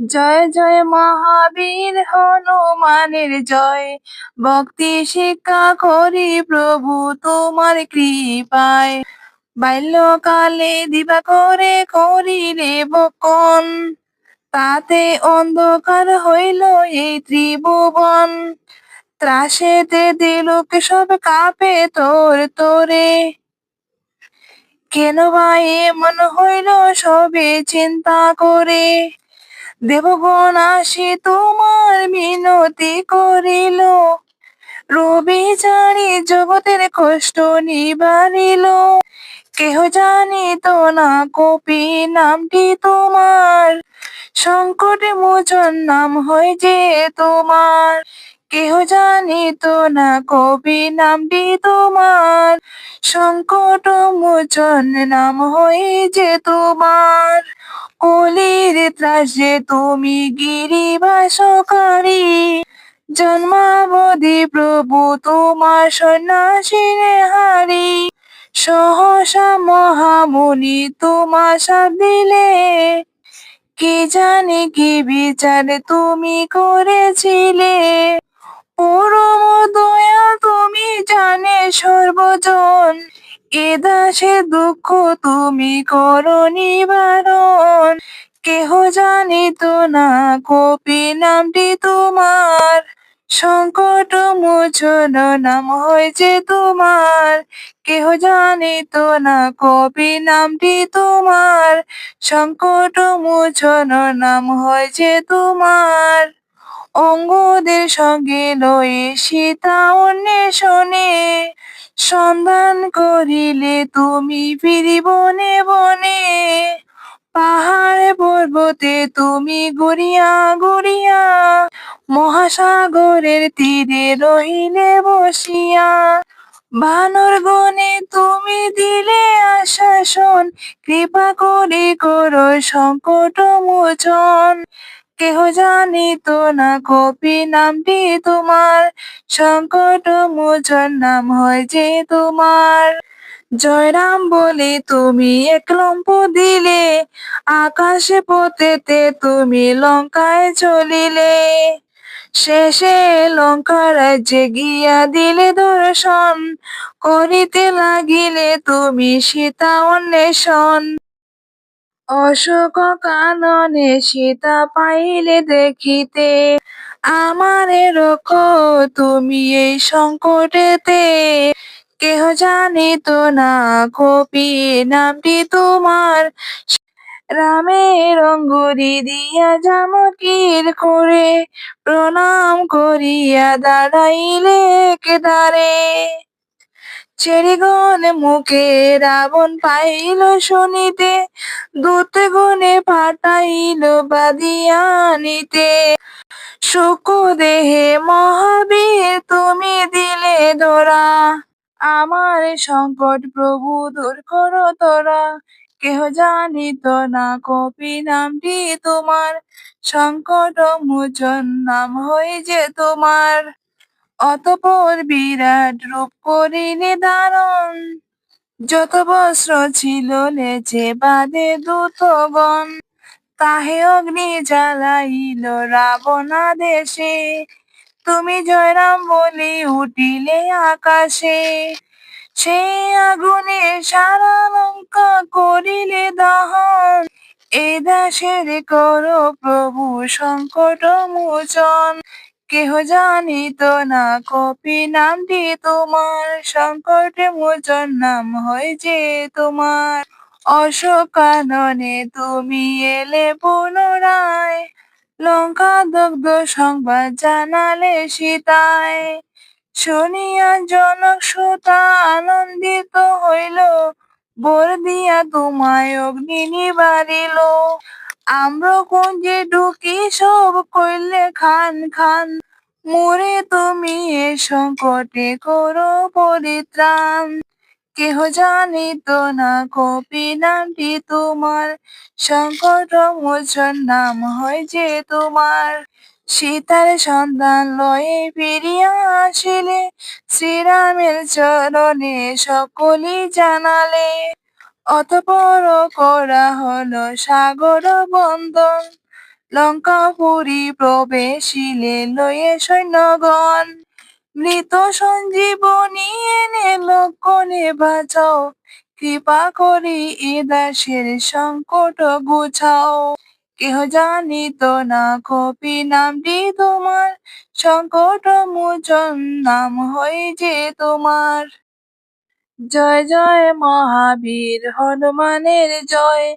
জয় জয় মহাবীর হনুমানের জয়, ভক্তি শিক্ষা করি প্রভু তোমার কৃপায়। বাল্যকালে দিবাকরে করিলে বক্ষণ, তাতে অন্ধকার হইল এই ত্রিভুবন। ত্রাসেতে দিলুক সব কাঁপে তোর তোরে, কেন বা এমন হইল সবে চিন্তা করে। দেবগণ আসি তোমার মিনতি করিল, রবি জানি জগতের কষ্ট নিবারিল। কেহ জানিত না কপি নামটি তোমার, সংকট মোচন নাম হয় যে তোমার। কেহ জানিত না কবি নামটি তোমার, সংকট মোচন নাম হয় যে তোমার। কলির ত্রাসে তুমি গিরিবাসকারী, জন্মাবধি প্রভু তোমার সন্ন্যাসীরে হারি। সহসা মহামুনি তোমার সাথ দিলে, কি জানি কি বিচার তুমি করেছিলে। পরম দয়াল তুমি জানে সর্বজন, এ দাসের দুঃখ তুমি করো নিবারণ। কেহ জানিত না কপি নামটি তোমার, সংকট মোচন নাম হয় যে তোমার। কেহ জানিত না কপি নামটি তোমার, সংকট মোচন নাম হয় যে তোমার। অঙ্গদের সঙ্গে লয়ে সীতা অন্বেষণে, সন্ধান করিলে তুমি ফিরি বনে বনে। পাহাড়ে পর্বতে তুমি গড়িয়া গড়িয়া, মহাসাগরের তীরে রহিলে বসিয়া। বানর গণে তুমি দিলে আশ্বাসন, কৃপা করে করো সংকট মোচন। কেহ জানিত না কপি নামটি তোমার, সংকট মোচন নাম হয় যে তোমার। জয় রাম বলে তুমি এক লম্ফ দিলে, আকাশে পথেতে তুমি লঙ্কায় চলিলে। শেষে লঙ্কা রাজ্যে গিয়া দিলে দর্শন, করিতে লাগিলে তুমি সীতা অন্বেষণ। অশোক কাননে সীতা পাইলে দেখিতে, আমারে রক্ষো তুমি এই সংকটেতে। কেহ জানিত না কপি নামটি তোমার, রামের অঙ্গুরি দিয়া জানকীর করে, প্রণাম করিয়া দাঁড়াইলে কেদারে। চেরিগণ মুখে রাবণ পাইল শুনিতে, দূত গুণে পাঠাইল বাঁধিয়া আনিতে। শুক দেহে মহাবীর তুমি দিলে ধরা, আমার সংকট প্রভু দূর করো তোরা। কেহ জানিত না কপি নামটি তোমার, সংকট মোচন নাম হয় যে তোমার। অতঃপর বিরাট রূপ করিলে ধারণ, যত বস্ত্র ছিল লেজে বাঁধে দূতগণ। তাহে অগ্নি জ্বালাইল রাবণ আদেশে, তুমি জয়রাম বলে উঠিলে আকাশে। সেই আগুনে সারা লঙ্কা করিলে দহন, এই দাসের করো প্রভু সংকট মোচন। কেহ জানিত না কপি নামটি তোমার, সংকট মোচন নাম হয় যে তোমার। অশোক কাননে তুমি এলে পুনরায়, লঙ্কা দগ্ধ সংবাদ জানালে সীতায়। শুনিয়া জনক সুতা আনন্দিত হইল, বর দিয়া তোমায় অগ্নি নিবারিল। আম্রকুঞ্জে ঢুকি সব কইলে খান খান, মোরে তুমি এ সংকটে করো পরিত্রাণ। কেহ জানিত না কপি নামটি তোমার, সংকট মোচন নাম হয় যে তোমার। সীতার সন্ধান লয়ে ফিরিয়া আসিলে, শ্রীরামের চরণে সকলি জানালে। অতঃপর করা হলো সাগর বন্দন, লঙ্কাপুরী প্রবেশিলে লয়ে সৈন্যগণ, মৃত সঞ্জীবনী এনে লক্ষণে বাঁচাও, কৃপা করি এ দাসের সংকট গুছাও। কেহ জানিত না কপি নামটি তোমার, সংকট মোচন নাম হয় যে তোমার। জয় জয় মহাবীর হনুমানের জয়,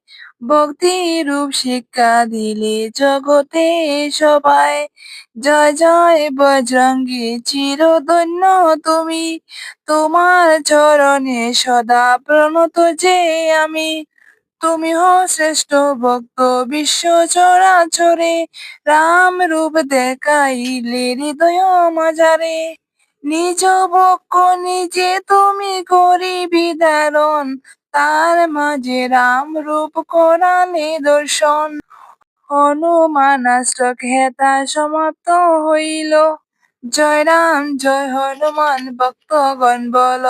ভক্তি রূপ শিক্ষা দিলে জগতে সবাই। জয় জয় বজরঙ্গী চিরধন্য তুমি, তোমার চরণে সদা প্রণত যে আমি। তুমি হও শ্রেষ্ঠ ভক্ত বিশ্ব চরাচরে, রাম রূপ দেখাইলে হৃদয় মাঝারে। নিজ বক্ষ নিজে তুমি করিবি ধারণ, তার মাঝে রাম রূপ করালে দর্শন। হনুমানাষ্টক হেতা সমাপ্ত হইল, জয় রাম জয় হনুমান ভক্তগণ বল।